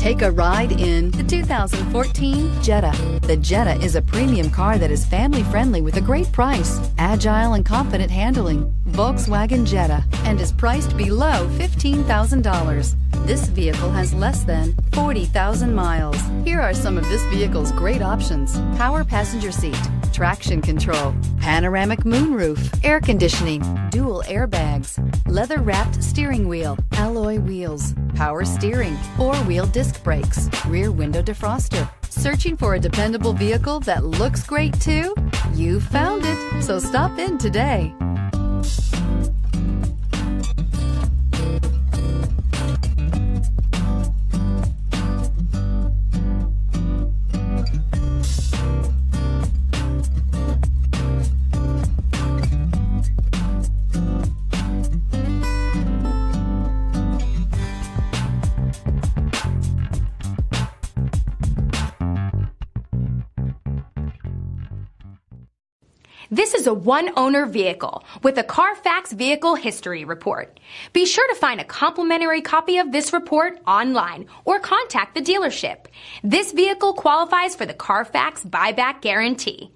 Take a ride in the 2014 Jetta. The Jetta is a premium car that is family-friendly with a great price, agile and confident handling. Volkswagen Jetta, and is priced below $15,000. This vehicle has less than 40,000 miles. Here are some of this vehicle's great options: power passenger seat, traction control, panoramic moonroof, air conditioning, dual airbags, leather-wrapped steering wheel, alloy wheels, power steering, four-wheel disc brakes, rear window defroster. Searching for a dependable vehicle that looks great too? You found it, so stop in today. This is a one-owner vehicle with a Carfax Vehicle History Report. Be sure to find a complimentary copy of this report online or contact the dealership. This vehicle qualifies for the Carfax Buyback Guarantee.